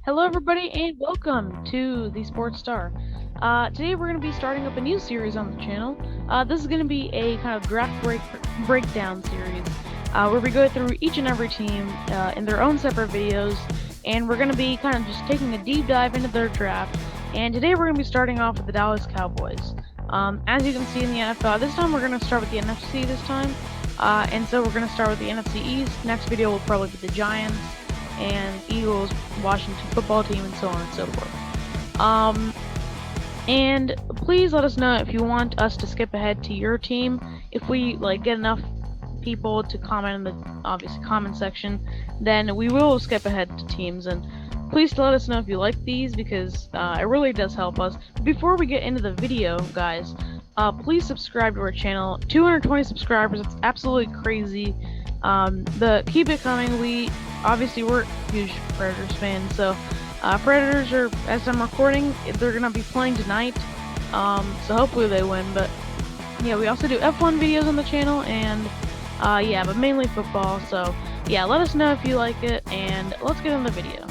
Hello, everybody, and welcome to the Sports Star. Today, we're going to be starting up a new series on the channel. This is going to be a kind of breakdown series where we go through each and every team in their own separate videos, and we're going to be kind of just taking a deep dive into their draft. And today, we're going to be starting off with the Dallas Cowboys. As you can see in the NFL, this time we're going to start with the NFC this time, and so we're going to start with the NFC East. Next video will probably be the Giants and Eagles, Washington football team, and so on and so forth. And please let us know if you want us to skip ahead to your team. If we get enough people to comment in the obviously comment section, then we will skip ahead to teams. And please let us know if you like these because it really does help us. Before we get into the video, guys, please subscribe to our channel. 220 subscribers, it's absolutely crazy. Keep it coming. We're huge Predators fans, so Predators are, as I'm recording, they're gonna be playing tonight, so hopefully they win. But yeah, we also do F1 videos on the channel, and yeah, but mainly football. So yeah, let us know if you like it, and let's get in the video.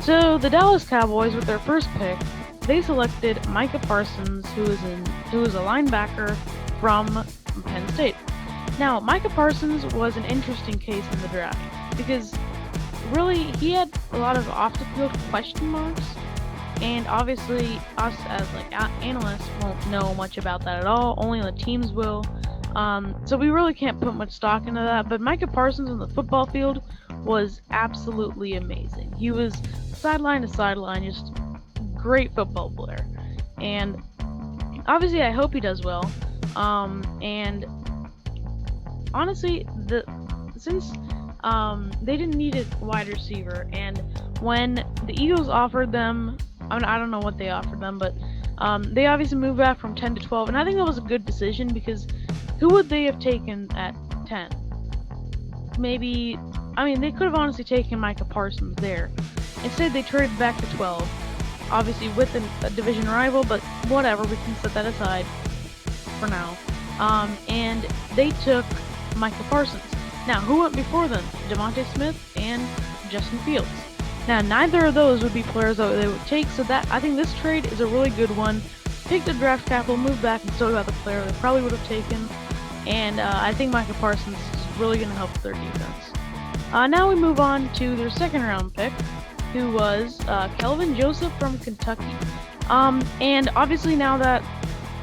So the Dallas Cowboys, with their first pick, they selected Micah Parsons, who is a linebacker from Penn State. Now, Micah Parsons was an interesting case in the draft because really he had a lot of off-the-field question marks, and obviously us as analysts won't know much about that at all. Only the teams will. So we really can't put much stock into that. But Micah Parsons on the football field was absolutely amazing. He was sideline to sideline, just great football player. And obviously, I hope he does well. And honestly, since they didn't need a wide receiver, and when the Eagles offered them, I don't know what they offered them, but they obviously moved back from 10 to 12, and I think that was a good decision because who would they have taken at 10? Maybe, they could have honestly taken Micah Parsons there. Instead, they traded back to 12, obviously with a division rival, but whatever, we can set that aside for now. And they took Micah Parsons. Now, who went before them? Devontae Smith and Justin Fields. Now, neither of those would be players that they would take, so I think this trade is a really good one. Pick the draft capital, move back, and still got the player they probably would have taken. And I think Micah Parsons is really going to help their defense. Now we move on to their second round pick, who was Kelvin Joseph from Kentucky. And obviously now that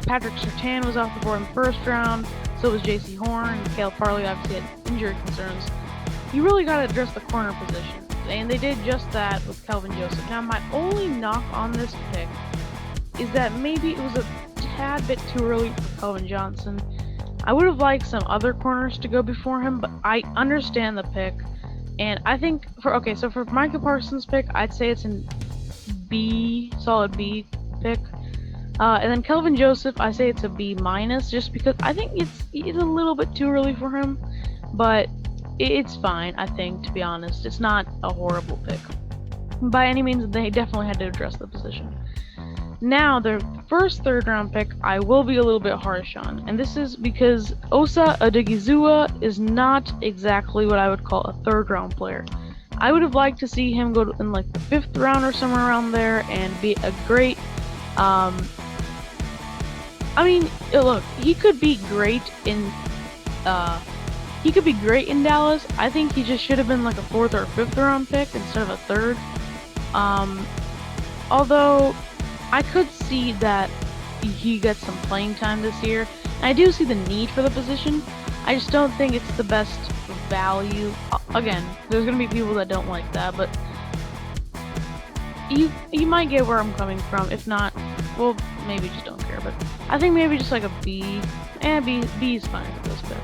Patrick Surtain was off the board in the first round, so was J.C. Horn, and Caleb Farley obviously had injury concerns. You really got to address the corner position, and they did just that with Kelvin Joseph. Now, my only knock on this pick is that maybe it was a tad bit too early for Kelvin Johnson. I would have liked some other corners to go before him, but I understand the pick, and I think for Micah Parsons' pick, I'd say it's an B, solid B pick. And then Kelvin Joseph, I say it's a B-, just because I think it's a little bit too early for him, but it's fine, I think, to be honest. It's not a horrible pick. By any means, they definitely had to address the position. Now, their first third-round pick, I will be a little bit harsh on, and this is because Osa Odigizua is not exactly what I would call a third-round player. I would have liked to see him go in the 5th round or somewhere around there and be a great look, he could be great in Dallas. I think he just should have been a 4th or 5th round pick instead of a 3rd. Although I could see that he gets some playing time this year. And I do see the need for the position. I just don't think it's the best value. Again, there's gonna be people that don't like that, but you might get where I'm coming from. If not, well, maybe just don't care, but I think maybe just a B. B is fine for this pick.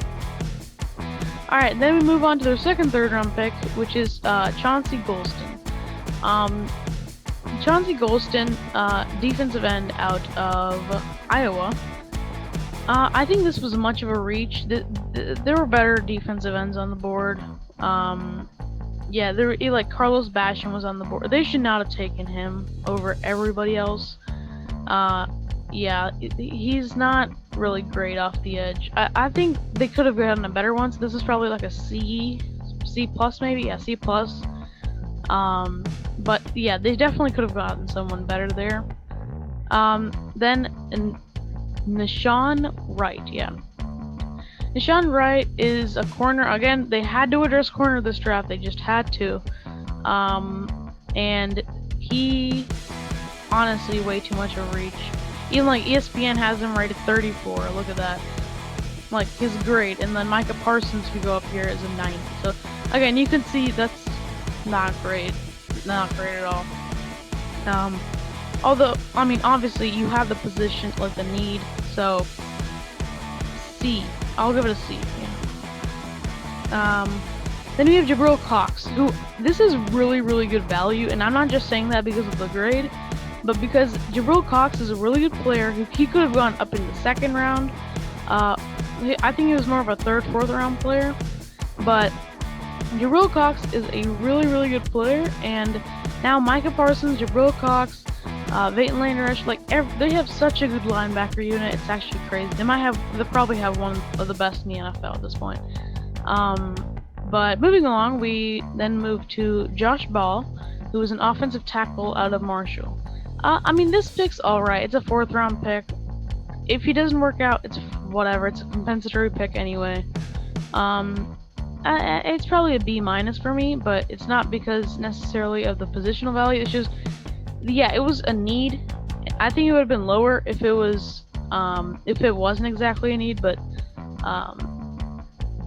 Alright, then we move on to their second third-round pick, which is Chauncey Golston. Chauncey Golston, defensive end out of Iowa. I think this was much of a reach. There were better defensive ends on the board. Yeah, there were, Carlos Basham was on the board. They should not have taken him over everybody else. Yeah, he's not really great off the edge. I think they could have gotten a better one, so this is probably a C plus maybe? Yeah, C plus. But yeah, they definitely could have gotten someone better there. Then Nishan Wright, yeah. Nishan Wright is a corner. Again, they had to address corner this draft. They just had to. And he, honestly, way too much of a reach. Even like ESPN has him rated 34. Look at that. Like, he's great. And then Micah Parsons, who go up here, is a 90. So again, you can see that's not great. Not great at all. Although, I mean, obviously you have the position, like the need, so C. I'll give it a C. Yeah. Then we have Jabril Cox, who, this is really, really good value, and I'm not just saying that because of the grade, but because Jabril Cox is a really good player who he could have gone up in the second round. I think he was more of a third, fourth round player, but Jabril Cox is a really, really good player, and now Micah Parsons, Jabril Cox, Vayton Landresh, like they have such a good linebacker unit. It's actually crazy. They probably have one of the best in the NFL at this point. But moving along, we then move to Josh Ball, who is an offensive tackle out of Marshall. I mean, this pick's alright. It's a fourth round pick. If he doesn't work out, it's whatever. It's a compensatory pick anyway. It's probably a B- for me, but it's not because necessarily of the positional value. It's just, yeah, it was a need. I think it would have been lower if it was, if it wasn't exactly a need, but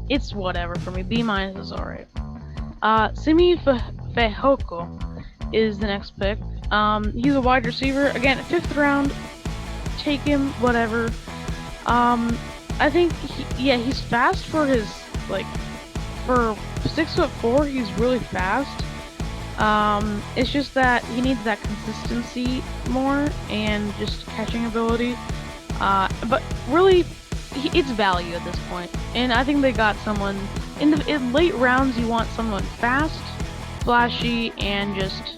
it's whatever for me. B- is alright. Simi Fehoko is the next pick. He's a wide receiver. Again, 5th round. Take him, whatever. I think, he's fast for his, like, for 6'4", he's really fast. It's just that he needs that consistency more and just catching ability. But really, it's value at this point. And I think they got someone in late rounds. You want someone fast, flashy, and just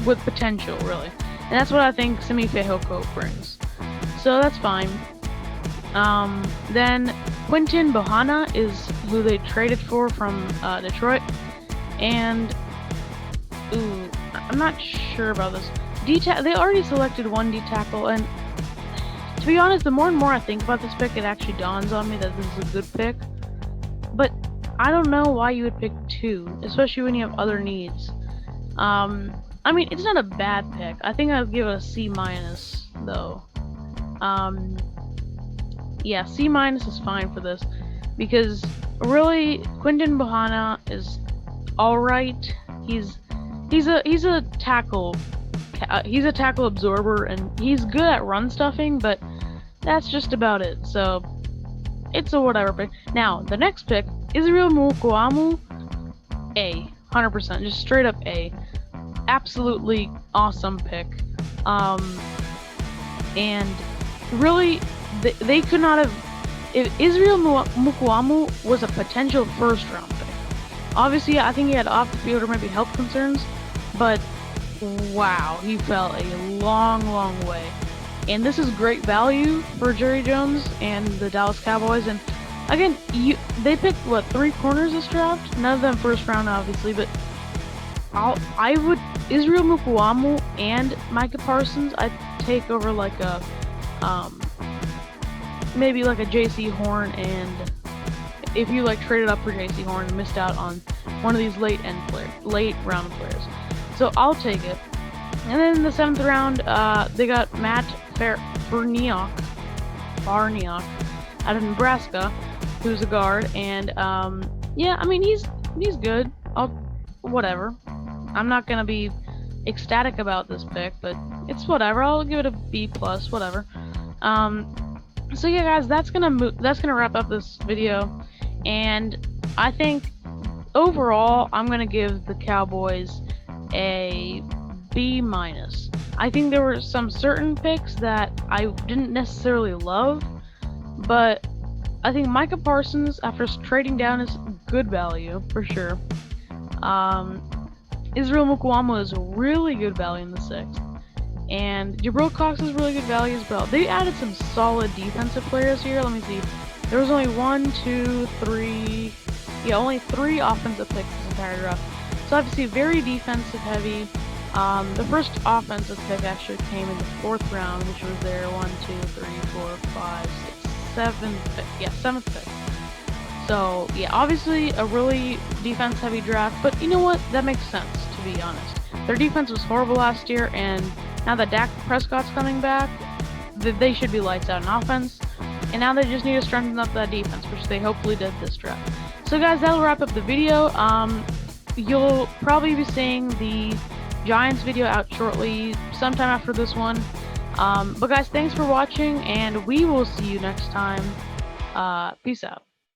with potential, really. And that's what I think Simi Fehoko brings. So that's fine. Then Quinton Bohanna is who they traded for from Detroit. And I'm not sure about this. They already selected one D tackle, and to be honest, the more and more I think about this pick, it actually dawns on me that this is a good pick. But I don't know why you would pick 2, especially when you have other needs. I mean, it's not a bad pick. I think I'd give it a C- though. Yeah, C- is fine for this because really, Quinton Bohanna is all right. He's a tackle. He's a tackle absorber, and he's good at run stuffing, but that's just about it. So it's a whatever pick. Now the next pick, Israel Mukuamu, A, 100%, just straight up A. Absolutely awesome pick. And really, they could not have. If Israel Mukuamu was a potential first round pick, obviously I think he had off the field or maybe health concerns, but wow, he fell a long, long way. And this is great value for Jerry Jones and the Dallas Cowboys. And again, they picked what, 3 corners this draft? None of them first round, obviously, but I would Israel Mukuamu and Micah Parsons I'd take over like a maybe like a J.C. Horn, and if you like traded up for J.C. Horn and missed out on one of these late round players. So I'll take it. And then in the 7th round, they got Matt Farniok out of Nebraska, who's a guard, and yeah, I mean he's good. Whatever. I'm not gonna be ecstatic about this pick, but it's whatever. I'll give it a B+, whatever. So yeah, guys, that's gonna wrap up this video, and I think overall I'm gonna give the Cowboys a B-. I think there were some certain picks that I didn't necessarily love, but I think Micah Parsons, after trading down, is good value for sure. Israel Mukuamu is really good value in the 6th. And Jabril Cox is really good value as well. They added some solid defensive players here. Let me see. There was only only 3 offensive picks this entire draft. So obviously very defensive heavy. The first offensive pick actually came in the 4th round, which was their 1, 2, 3, 4, 5, 6, 7th pick. Yeah, 7th pick. So yeah, obviously a really defense-heavy draft, but you know what? That makes sense, to be honest. Their defense was horrible last year, and now that Dak Prescott's coming back, they should be lights out in offense. And now they just need to strengthen up that defense, which they hopefully did this draft. So guys, that'll wrap up the video. You'll probably be seeing the Giants video out shortly, sometime after this one. But guys, thanks for watching, and we will see you next time. Peace out.